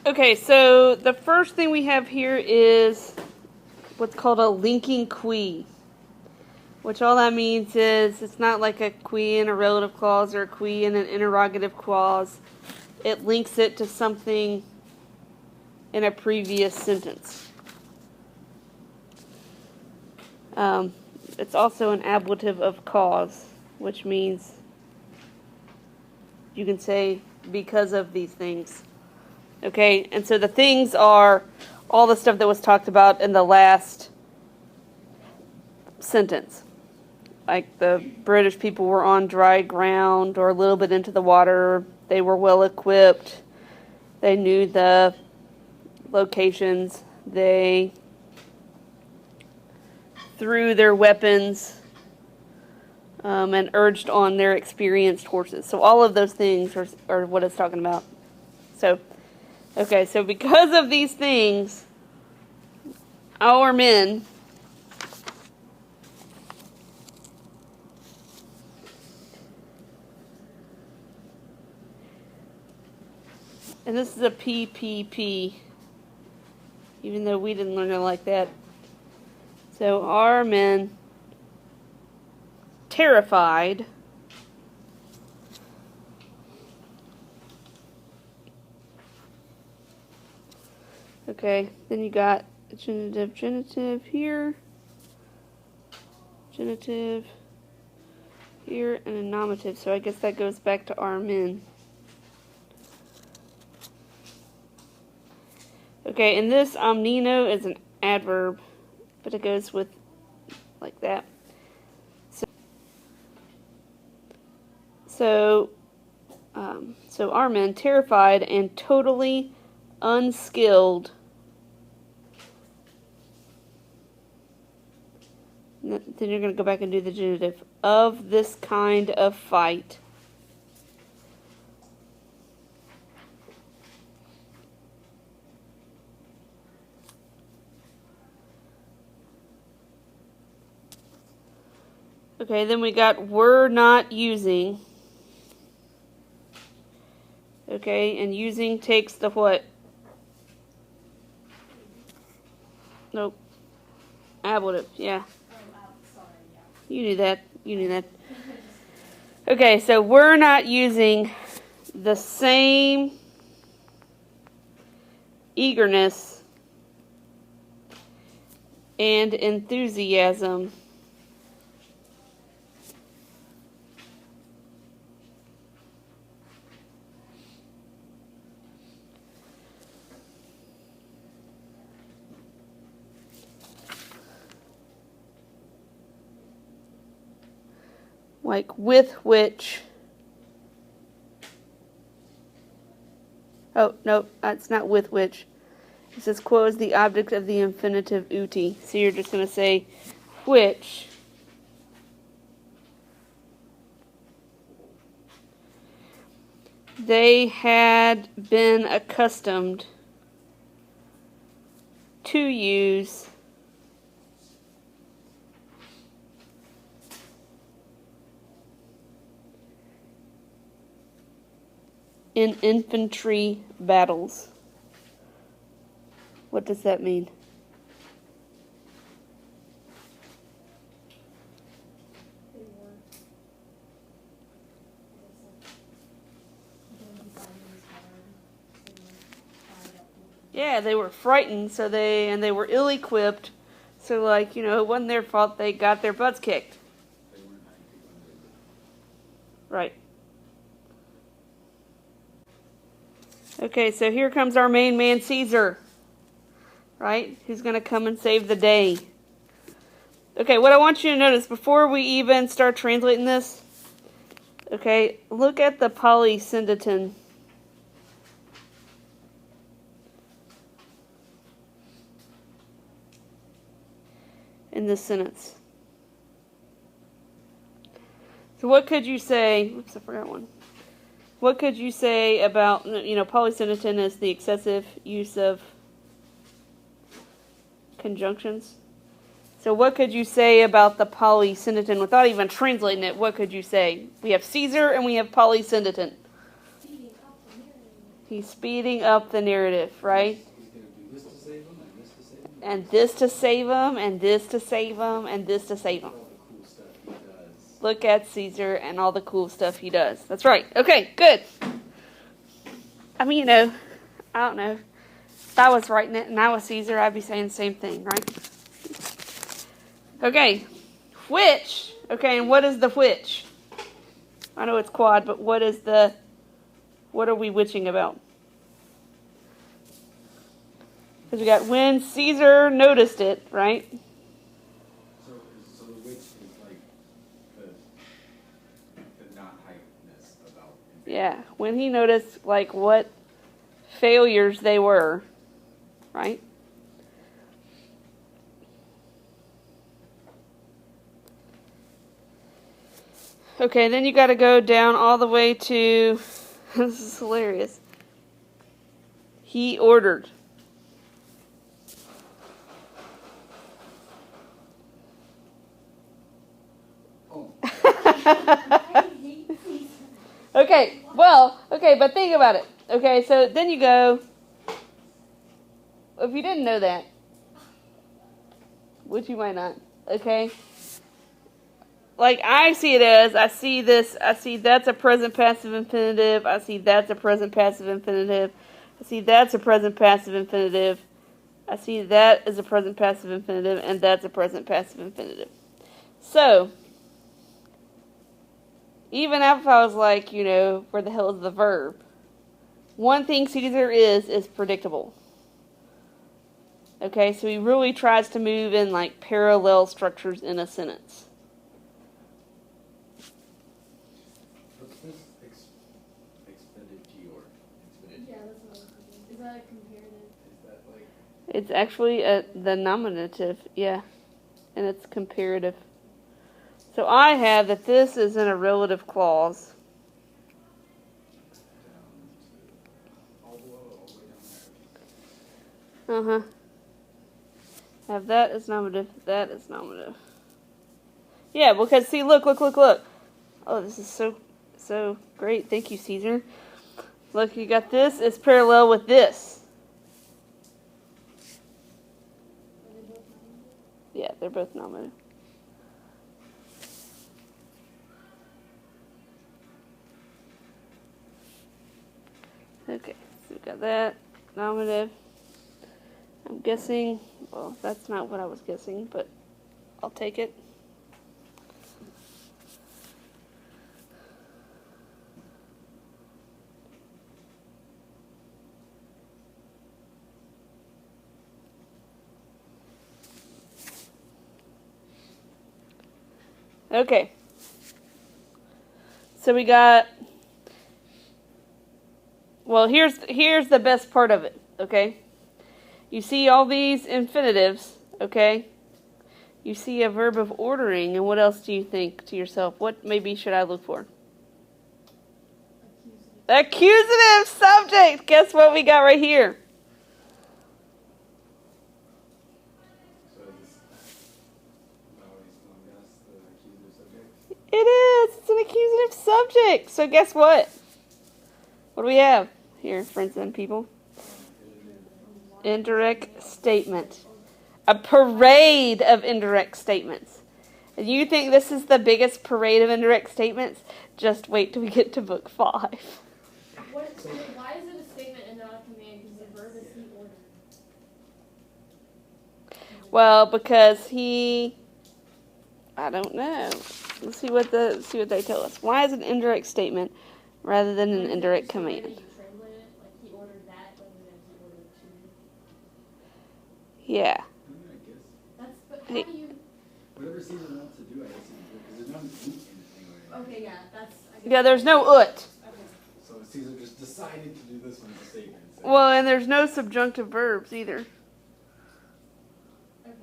Okay, so the first thing we have here is what's called a linking qui, which all that means is it's not like a qui in a relative clause or a qui in an interrogative clause. It links it to something in a previous sentence. It's also an ablative of cause, which means you can say because of these things. Okay, and so the things are all the stuff that was talked about in the last sentence. Like the British people were on dry ground or a little bit into the water. They were well equipped. They knew the locations. They threw their weapons and urged on their experienced horses. So all of those things are what it's talking about. So, okay, so because of these things, our men and this is a PPP, even though we didn't learn it like that. So our men terrified okay, then you got genitive here, genitive here, and a nominative. So I guess that goes back to our men. Okay, and this omnino is an adverb, but it goes with like that. So our men, terrified and totally unskilled. Then you're going to go back and do the genitive of this kind of fight. Okay, then we got were not using. Okay, and using takes the what? Nope. Ablative, yeah. You knew that. You knew that. Okay, so we're not using the same eagerness and enthusiasm like with which. Oh, no, it's not with which. It says, quo is the object of the infinitive uti. So you're just going to say which they had been accustomed to use in infantry battles. What does that mean? Yeah, they were frightened, so they were ill-equipped. So, like, you know, it wasn't their fault they got their butts kicked. Right. Okay, so here comes our main man, Caesar. Right? Who's going to come and save the day. Okay, what I want you to notice before we even start translating this, okay, look at the polysyndeton. In this sentence. So what could you say, oops, I forgot one. What could you say about, you know, polysyndeton is the excessive use of conjunctions. So what could you say about the polysyndeton without even translating it? What could you say? We have Caesar and we have polysyndeton. He's speeding up the narrative, right? He's going to do this to save him, and this to save him. And this to save him, and this to save him, and this to save him. All the cool stuff he does. Look at Caesar and all the cool stuff he does. That's right. Okay, good. I mean, I don't know. If I was writing it and I was Caesar, I'd be saying the same thing, right? Okay, which? Okay, and what is the which? I know it's quad, but what are we witching about? Because we got when Caesar noticed it, right? So the witch is like the not hypeness about him. Yeah, when he noticed like what failures they were, right? Okay, then you got to go down all the way to, this is hilarious. He ordered. Oh, Okay, but think about it. Okay, so then you go, if you didn't know that, which you might not, okay? Like I see it as, I see that's a present passive infinitive, I see that's a present passive infinitive, I see that's a present passive infinitive, I see that is a present passive infinitive, and that's a present passive infinitive. So, even if I was like, where the hell is the verb? One thing Caesar is predictable. Okay, so he really tries to move in like parallel structures in a sentence. what's this expeditor? Yeah, that's what I was thinking. Is that a comparative? Is that like... It's actually the nominative, yeah, and it's comparative. So I have that this is in a relative clause. all the way down there. Have that as nominative, that is nominative. Yeah, because see, look. Oh, this is so great. Thank you, Caesar. Look, you got this. It's parallel with this. Are they both nominative? Yeah, they're both nominative. Okay, so we got that nominative. I'm guessing, well, that's not what I was guessing, but I'll take it. Okay. So we got, well, here's the best part of it, okay? You see all these infinitives, okay? You see a verb of ordering, and what else do you think to yourself? What maybe should I look for? Accusative subject! Guess what we got right here? So is this... No, he's going to guess the accusative subject. It is! It's an accusative subject! So guess what? What do we have here, friends and people? Indirect statement. A parade of indirect statements. And you think this is the biggest parade of indirect statements? Just wait till we get to book 5. Why is it a statement and not a command? Because the verb is he ordered. Well, because I don't know. Let's see what they tell us. Why is it an indirect statement rather than an indirect command? You translate it like he ordered that rather than he ordered to. Yeah. I guess. But Hey. how do you? Whatever Caesar wants to do, I guess he can do it. Because there's no meat in it anyway. Okay, yeah, that's. I guess Yeah, there's no ut. Okay. So Caesar just decided to do this one as a statement. So Well, and there's no subjunctive verbs either. Okay.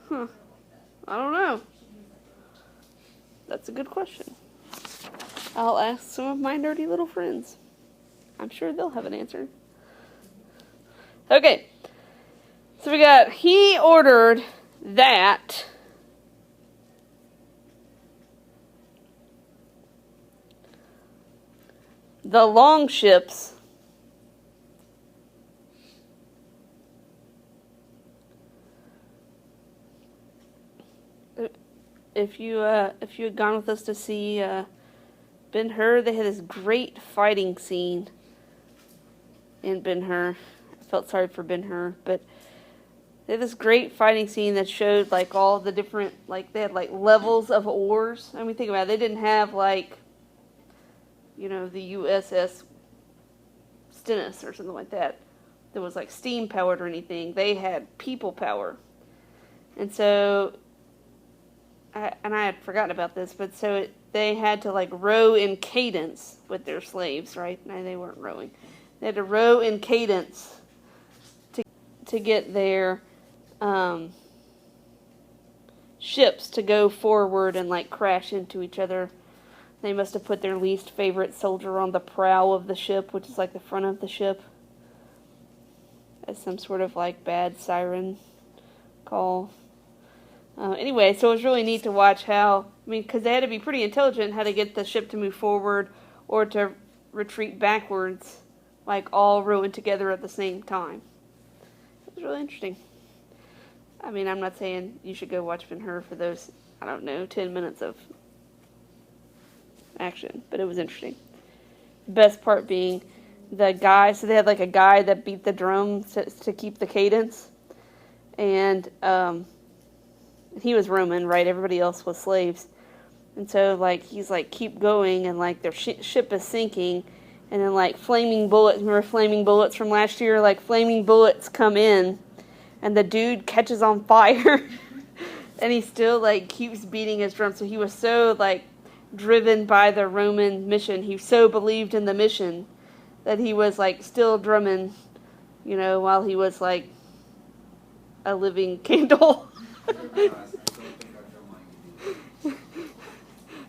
Huh. I don't know. That's a good question. I'll ask some of my nerdy little friends. I'm sure they'll have an answer. Okay. So we got, he ordered that. The longships if you had gone with us to see Ben-Hur, they had this great fighting scene in Ben-Hur. I felt sorry for Ben-Hur, but they had this great fighting scene that showed like all the different, like they had like levels of oars. I mean, think about it. They didn't have like, you know, the USS Stennis or something like that was like steam powered or anything. They had people power. And so, I had forgotten about this, but so they had to like row in cadence with their slaves, right? No, they weren't rowing. They had to row in cadence to get their ships to go forward and like crash into each other. They must have put their least favorite soldier on the prow of the ship, which is like the front of the ship, as some sort of like bad siren call. Anyway, so it was really neat to watch how, I mean, because they had to be pretty intelligent how to get the ship to move forward or to retreat backwards, like all rowing together at the same time. It was really interesting. I mean, I'm not saying you should go watch Ben-Hur for those, 10 minutes of action, but it was interesting. The best part being the guy, so they had like a guy that beat the drum to keep the cadence, and he was Roman, right? Everybody else was slaves. And so, like, he's like, keep going, and like their ship is sinking, and then like flaming bullets, remember flaming bullets from last year? Like flaming bullets come in, and the dude catches on fire, and he still like keeps beating his drum. So he was so like driven by the Roman mission. He so believed in the mission that he was like still drumming, you know, while he was like a living candle.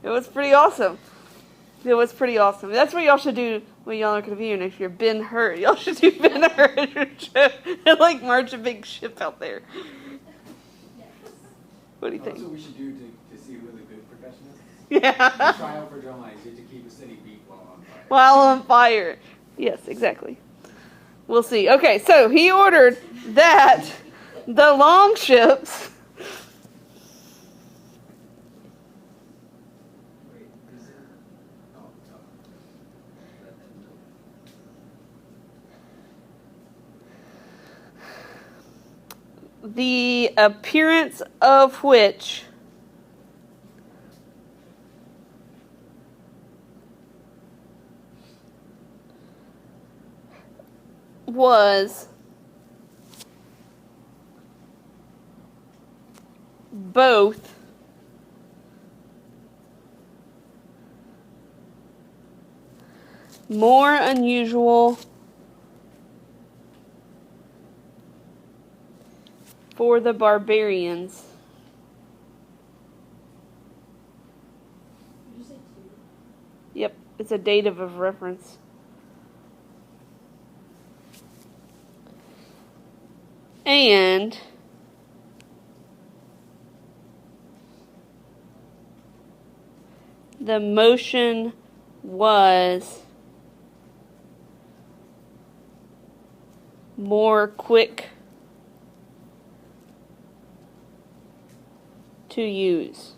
It was pretty awesome. It was pretty awesome. That's what y'all should do when y'all are going to be here next year. Ben-Hur. Y'all should do Ben-Hur as your trip and like march a big ship out there. What do you think? That's what we should do to see who the good percussionists. Yeah. Try out for drum lines. You have to keep a steady beat while on fire. While on fire. Yes, exactly. We'll see. Okay, so he ordered that the longships. The appearance of which was both more unusual for the barbarians. Did you say two? Yep, it's a dative of reference. And the motion was more quick to use.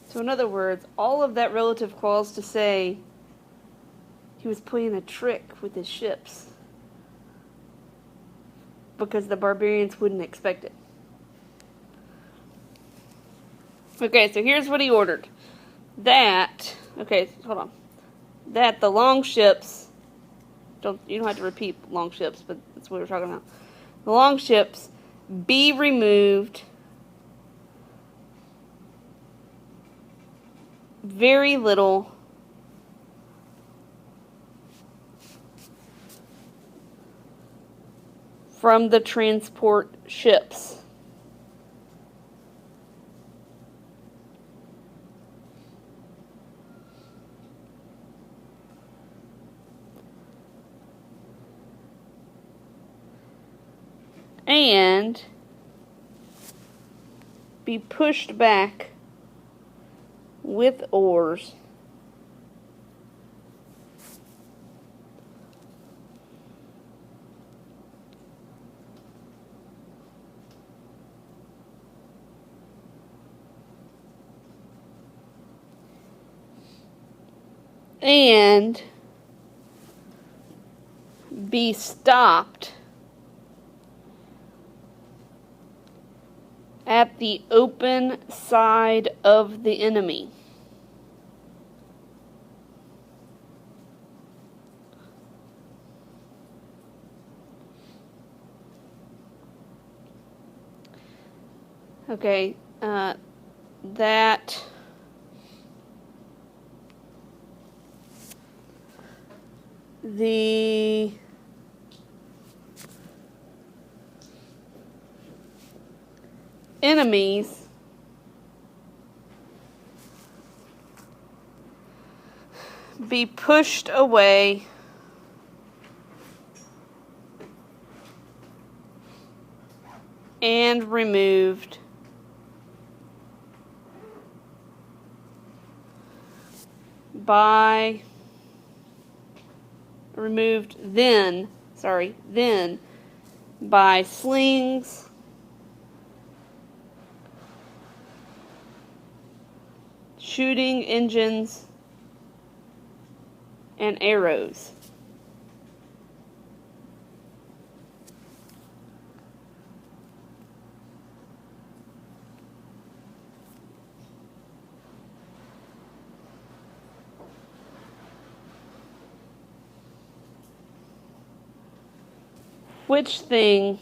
So in other words, all of that relative clause to say he was playing a trick with his ships because the barbarians wouldn't expect it. Okay, so here's what he ordered. That the longships, you don't have to repeat longships, but that's what we're talking about. The longships be removed very little from the transport ships. And be pushed back with oars and be stopped at the open side of the enemy. Okay, that the enemies be pushed away and removed by then by slings, shooting engines, and arrows. Which thing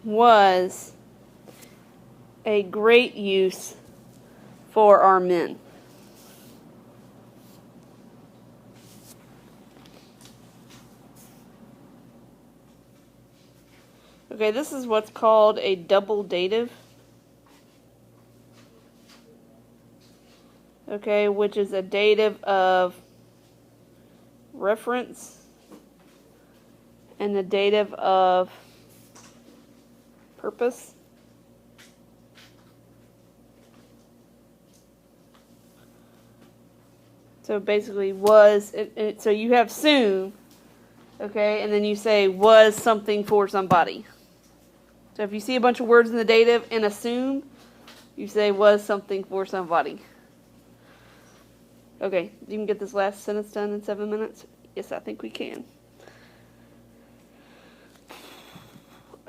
was a great use for our men? Okay, this is what's called a double dative. Okay, which is a dative of reference and a dative of purpose. So basically so you have soon, okay, and then you say was something for somebody. So if you see a bunch of words in the dative and assume, you say was something for somebody. Okay, you can get this last sentence done in 7 minutes? Yes, I think we can.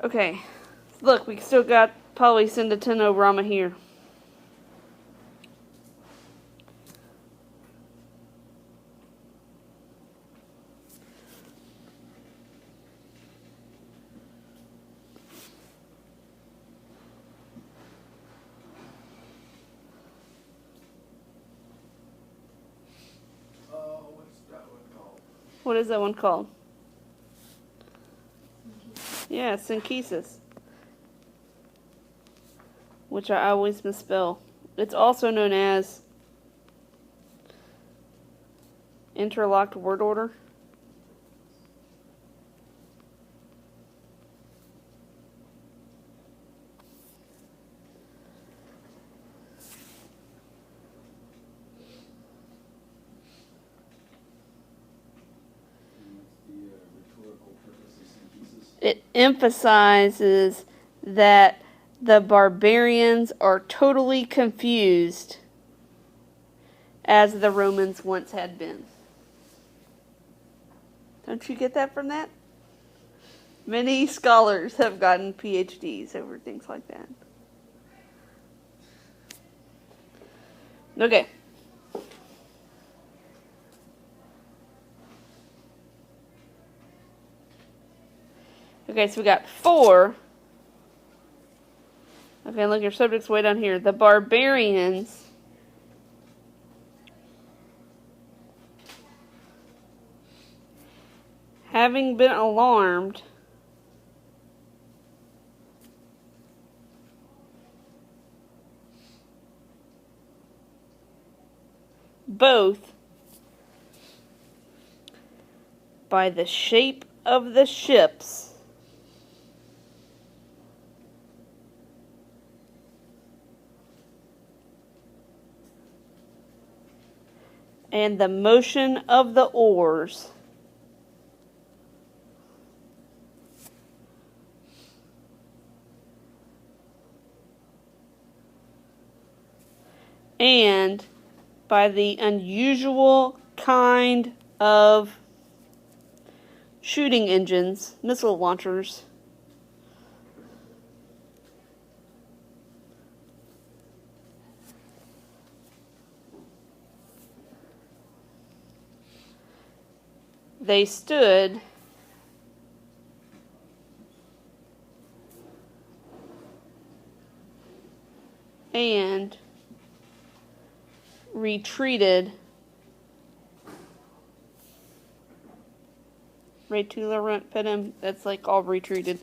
Okay, look, we still got Polysyndactylorama here. What's that one called? What is that one called? Yeah, synchesis. Which I always misspell. It's also known as interlocked word order. It emphasizes that the barbarians are totally confused as the Romans once had been. Don't you get that from that? Many scholars have gotten PhDs over things like that. Okay. Okay, so we got 4. Okay, look, your subject's way down here. The barbarians having been alarmed both by the shape of the ships and the motion of the oars, and by the unusual kind of shooting engines, missile launchers, they stood and retreated. That's like all retreated.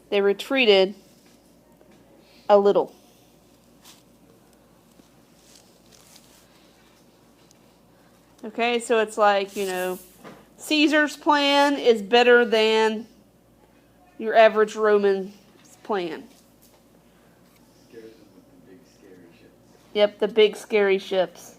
They retreated a little. Okay, so it's like, Caesar's plan is better than your average Roman's plan. Scares them with the big scary ships. Yep, the big scary ships.